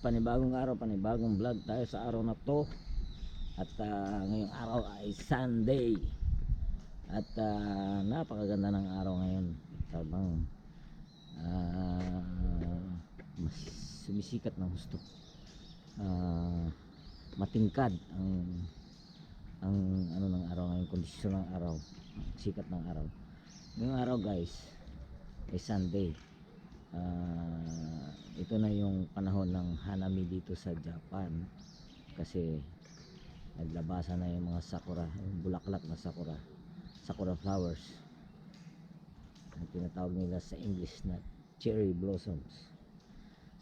panibagong araw, panibagong vlog tayo sa araw na to. At ngayong araw ay Sunday. At napakaganda ng araw ngayon. Sabang mas sumisikat ng husto. Matingkad ang ano ng araw ngayon, kondisyon ng araw, sikat ng araw. Ngayong araw guys ay Sunday. Ito na yung panahon ng hanami dito sa Japan kasi naglabasan na yung mga sakura, yung bulaklak na sakura flowers ang tinatawag nila sa English na cherry blossoms.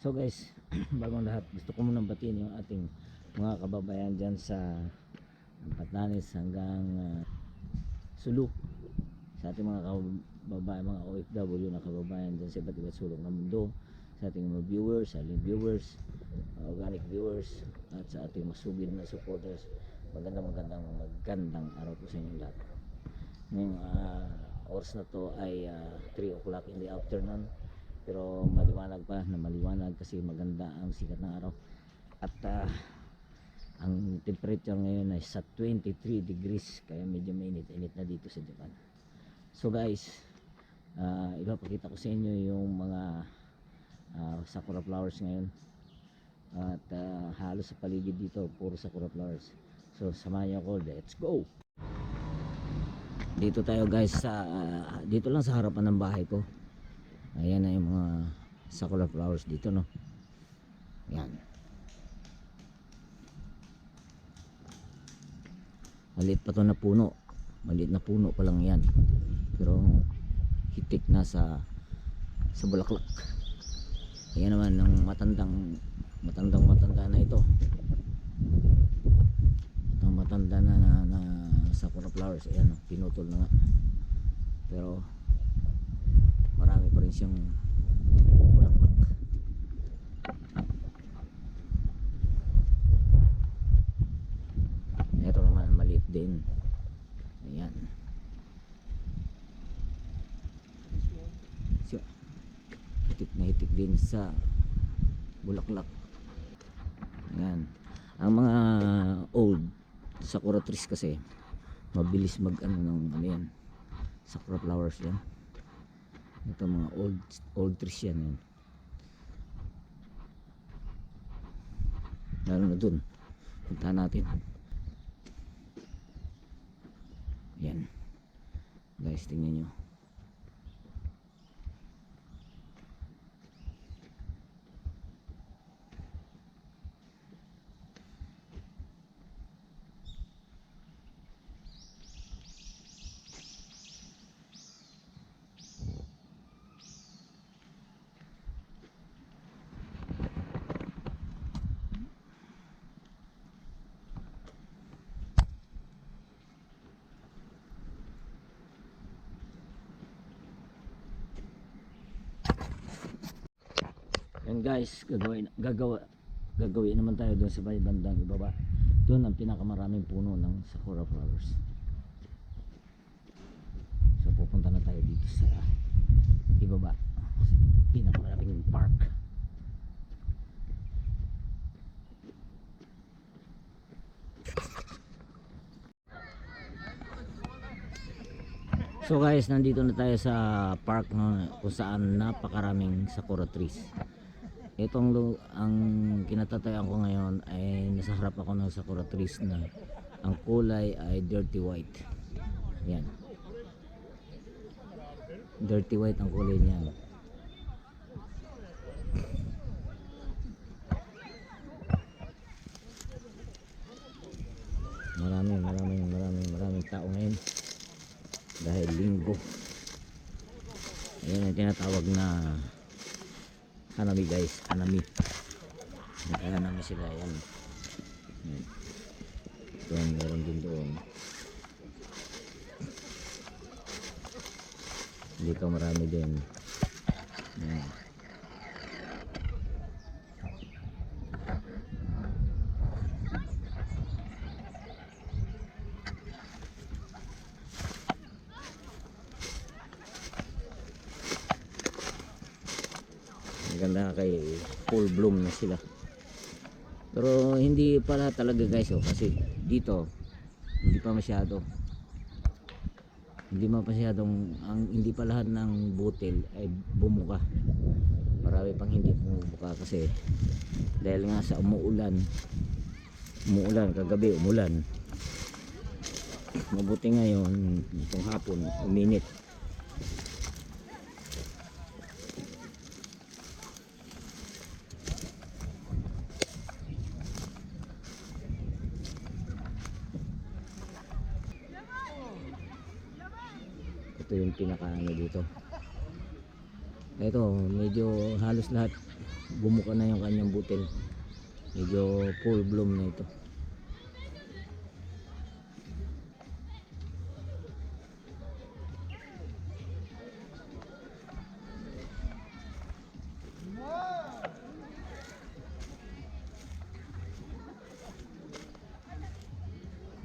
So guys, bagong lahat, gusto ko munang batiin yung ating mga kababayan dyan sa Batanes hanggang Sulu, sa ating mga kababayan, mga OFW na kababayan dyan sa iba't ibang sulok ng mundo, sa ating mga viewers, silent viewers, organic viewers, at sa ating masugid na supporters. Magandang araw po sa inyo lahat. Ngayong oras na to ay 3 o'clock in the afternoon, pero maliwanag pa, na maliwanag kasi maganda ang sikat ng araw. At ang temperature ngayon ay sa 23 degrees, kaya medyo mainit-init na dito sa Japan. So guys, ipapakita ko sa inyo yung mga sakura flowers ngayon. At halos sa paligid dito puro sakura flowers. So samahan niyo ako, let's go. Dito tayo guys sa dito lang sa harapan ng bahay ko. Ayan na yung mga sakura flowers dito, no. Yan. Maliit pa to na puno. Maliit na puno pa lang yan. Pero hitik na sa bulaklak. Ayan naman ng matanda na ito. Ang matanda na sakura flowers. Ayan, pinutol na nga. Pero marami pa rin siyang bulaklak. Ito naman maliit din. Ayan. So, hitik din sa bulaklak. Ayan. Ang mga old sakura trees kasi mabilis mag ng yan, sakura flowers yan. Ito mga old trees yan. Lalo na dun, puntahan natin. Yan guys, tingnan nyo. Yan guys, gagawin naman tayo doon sa bandang ibaba. Doon ang pinakamaraming puno ng sakura flowers. So pupunta na tayo dito sa ibaba, pinakamaraming park. So guys, nandito na tayo sa park, no, kung saan napakaraming sakura trees. Itong ang kinatatayan ko ngayon ay nasa harap ako ng sakura trees na ang kulay ay dirty white. Yan. Dirty white ang kulay niya. Maraming tao ngayon dahil linggo. Ayan ang tinatawag na hanami guys, hanami. Hanami sila yan. Yan, meron din doon. Dito marami din. Yan. Maganda kay full bloom na sila. Pero hindi pala talaga guys, oh, kasi dito hindi pa masyado, hindi hindi pa lahat ng butil ay bumuka. Marami pang hindi bumuka kasi dahil nga sa umuulan kagabi umulan, mabuti ngayon itong hapon uminit. Ito yung pinakaano dito. Ito medyo halos lahat bumuka na yung kanyang butil, medyo full bloom na ito.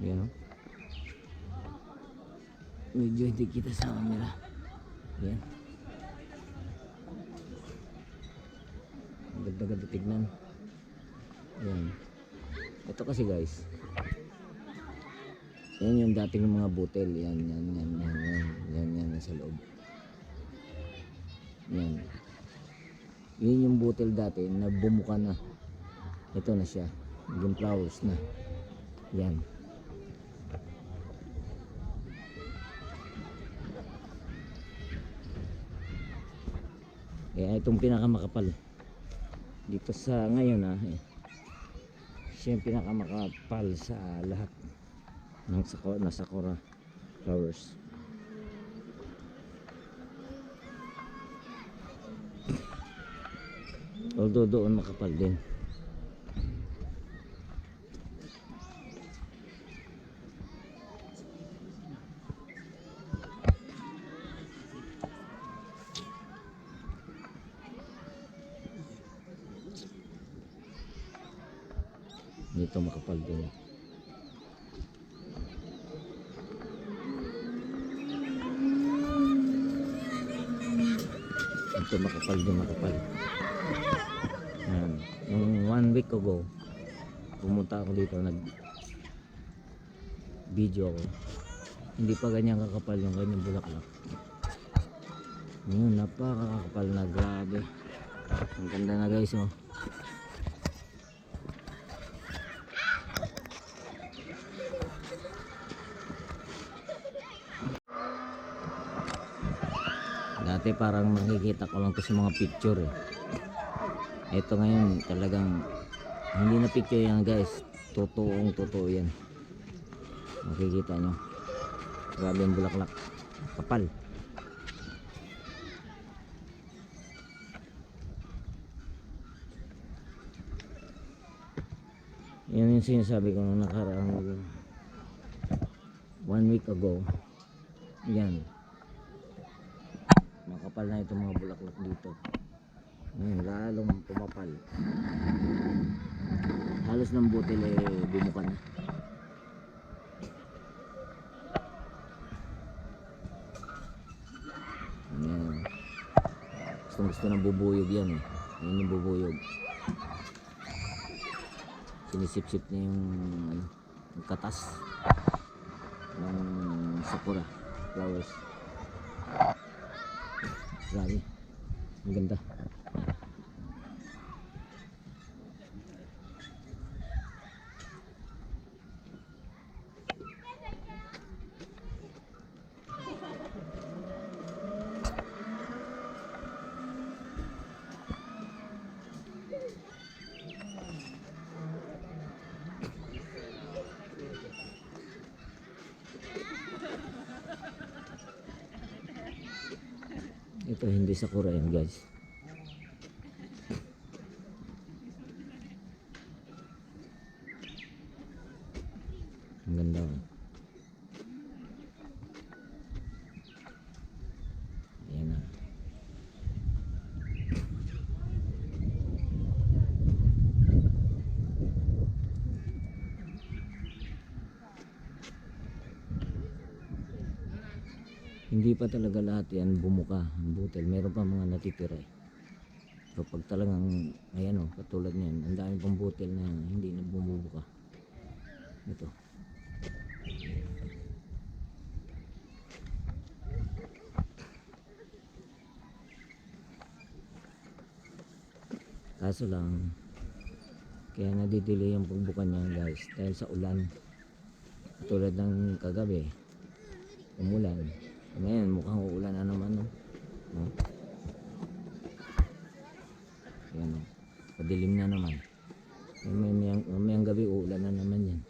Yan, oh. Medyo hindi kita sa camera. Yan, ganda-ganda tignan. Yan, ito kasi guys, yan yung dating mga butil. Yan nasa loob. Yan, yun yung butil dati na bumuka na. Ito na siya, naging flowers na. Yan, kaya itong pinakamakapal dito sa ngayon siya yung pinakamakapal sa lahat ng sakura flowers. Although doon makapal din. Dito makapal din. Ito makapal din, makapal. Yan. Nung 1 week ago pumunta ako dito, nag video ako, hindi pa ganyan kakapal yung kanyang bulaklak. Ngayon napakakapal na, grabe. Ang ganda na guys, oh. Dati parang makikita ko lang to sa mga picture Ito ngayon talagang hindi na picture yan guys, totoo yan. Makikita nyo, grabe yung bulaklak, kapal. Yan yung sinasabi ko nung nakaraang 1 week ago. Yan, makapal na itong mga bulaklak dito. Ngayon lalong pumapal, halos ng butil bumuka na. Yan, gusto ng bubuyog yan yan yung bubuyog, sinisip-sip niya yung katas ng sakura flowers. Grabe, ang ganda. Ito hindi sakura yan guys. Ang ganda. Ayan na. Hindi pa talaga lahat yan bumuka ang butil, meron pa mga natitira Pero pag talagang ayan o, katulad niyan, ang dami pang butil na hindi na bumubuka. Ito. Kaso lang, kaya nadidelay ang pagbuka niya guys dahil sa ulan. Tulad ng kagabi, umulan. Ngayon mukhang uulan na naman, no? No? Yan, no? Padilim na naman. Mamayang gabi uulan na naman yan.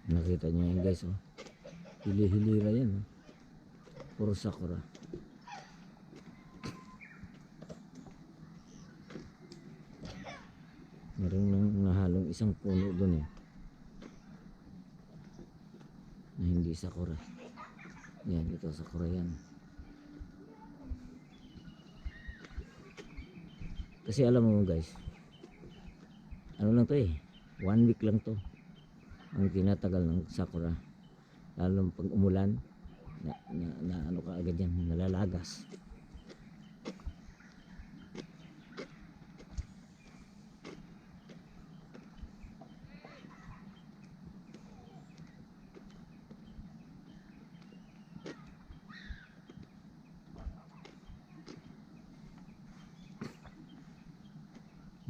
Nakita nyo yan guys, oh. Hili-hilira yan, oh. Puro sakura. Meron nang nahalong isang puno dun, eh, na hindi sakura. Yan, ito sakura yan. Kasi alam mo guys, ano lang to eh, 1 week lang to ang tinatagal ng sakura. Lalo pag umulan na ano ka agad yan, nalalagas.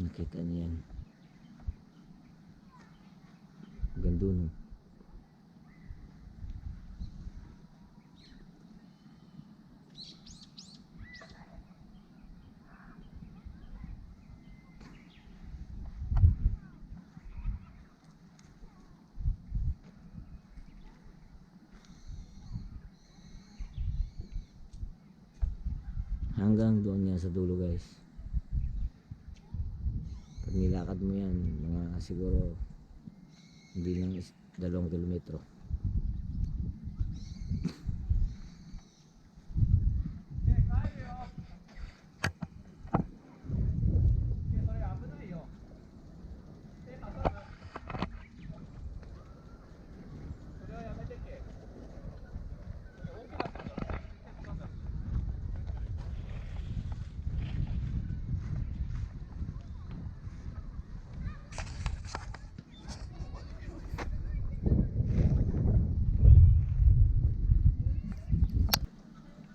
Nakita niyo yan, ganda, no? Hanggang doon yan sa dulo guys. Pag nilakad mo yan, mga siguro hindi lang 2 kilometro.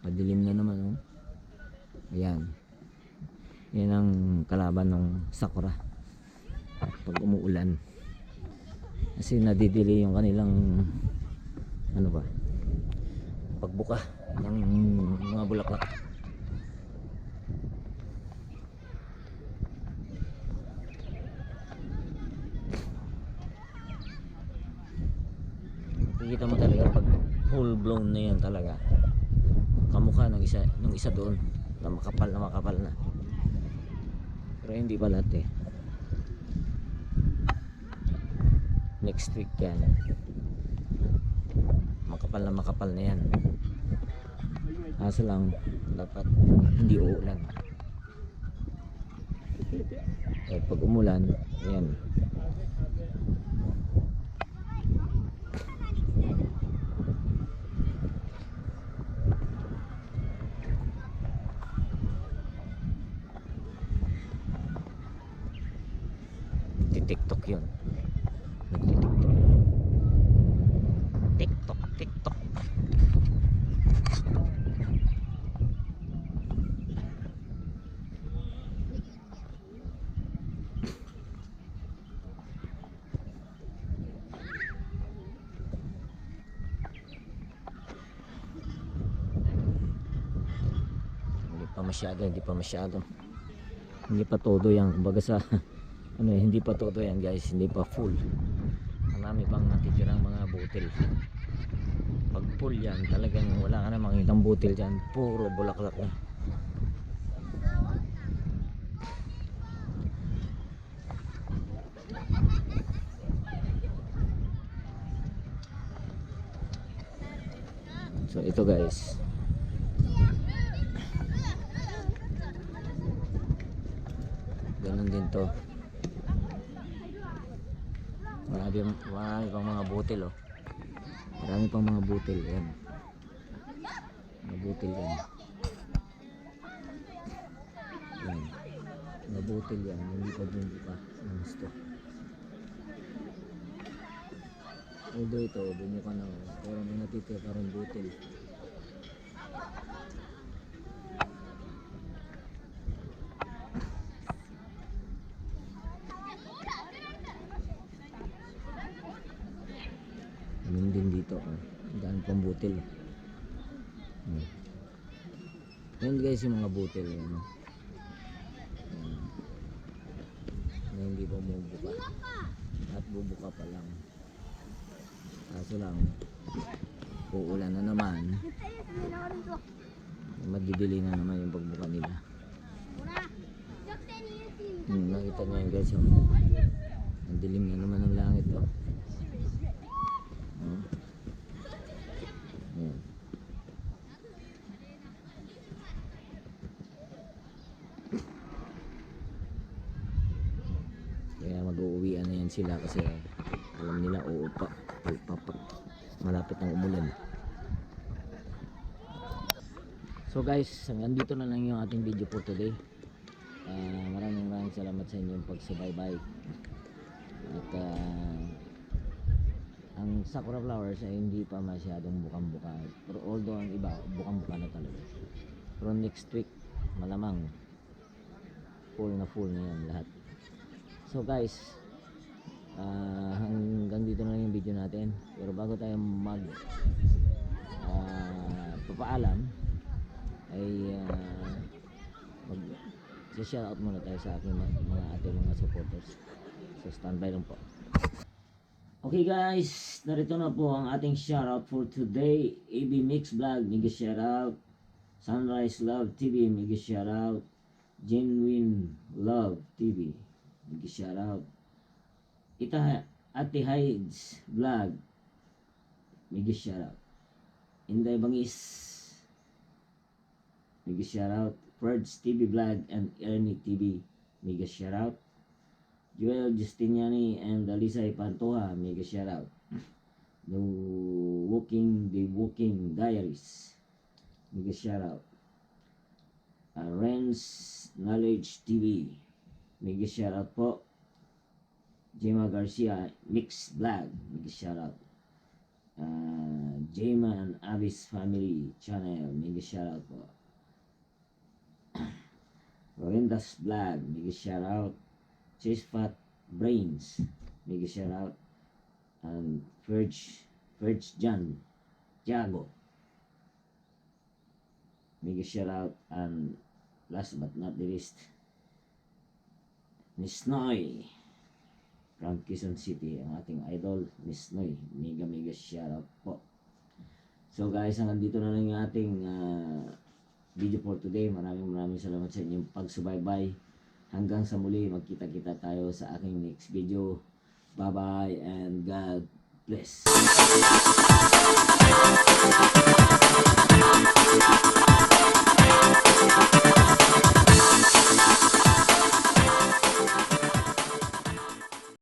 Madilim na naman, oh. Ayan. Yan ang kalaban ng sakura pag umuulan. Kasi nadidili yung kanilang ano ba, pagbuka ng mga bulaklak. Nakikita mo talaga pag full blown na yan talaga, kamukha ng isa doon na makapal na. Pero hindi pa lahat, eh. Next week yan, makapal na yan. Kaso lang dapat hindi uulan. Eh, pag umulan, ayan, TikTok yun. TikTok. Hindi pa todo yan. Kumbaga sa ano, hindi pa todo yan guys, hindi pa full. Marami pang natitirang mga butil. Pag full yan, talagang wala ka na makitang butil dyan, puro bulaklak na. So ito guys, ganun din to. Marami pang mga butil oh. Marami pang mga butil yan. Mga butil yan. Yan. Mga butil yan. Hindi pa bumbuka ng gusto. Although ito, bumuka na oh. Pero may natitira pa rin butil. Ganun din dito oh. Daan pang butil. Yan guys yung mga butil yan. Na hindi pa bumubuka. At bubuka pa lang. Kaso lang uulan na naman. Madidili na naman yung pagbuka nila. Nakita nyo yun guys. Ang dilim na naman ng langit oh. Ayan. Kaya mag-uuwian na yan sila kasi alam nila uupa malapit ng umulan. So guys, hanggang dito na lang yung ating video for today. Maraming salamat sa inyong pagsubaybay. At ang sakura flowers ay hindi pa masyadong bukang-buka. Pero although ang iba bukang-buka na talaga. Pero next week malamang full na yan lahat. So guys, hanggang dito na lang yung video natin. Pero bago tayo papaalam ay mag-shoutout muna tayo sa aking mga supporters. So standby lang po. Okay guys, narito na po ang ating shoutout for today. AB Mix Vlog, mega shoutout. Sunrise Love TV, mega shoutout. Genuine Love TV, mega shoutout. Ate Hides Vlog, mega shoutout. Inday Bangis, mega shoutout. Ferds TV Vlog and Ernie TV, mega shoutout. Joel Justiniani and Alisay Pantoja, mega shoutout. The Walking Diaries, mega shoutout. Ren's Knowledge TV, mega shoutout po. Jema Garcia Mix Vlog, mega shoutout. Jema and Abby's Family Channel, mega shoutout po. Lorenda's Vlog, mega shoutout. Chase Fat Brains, mega shoutout. And Ferge John Tiago, mega shoutout. And last but not the least, Miss Noy from Quezon City, ang ating idol, Miss Noy, mega shoutout po. So guys, hanggang dito na lang yung ating video for today. Maraming salamat sa inyong pagsubaybay. Hanggang sa muli, magkita-kita tayo sa aking next video. Bye bye and God bless.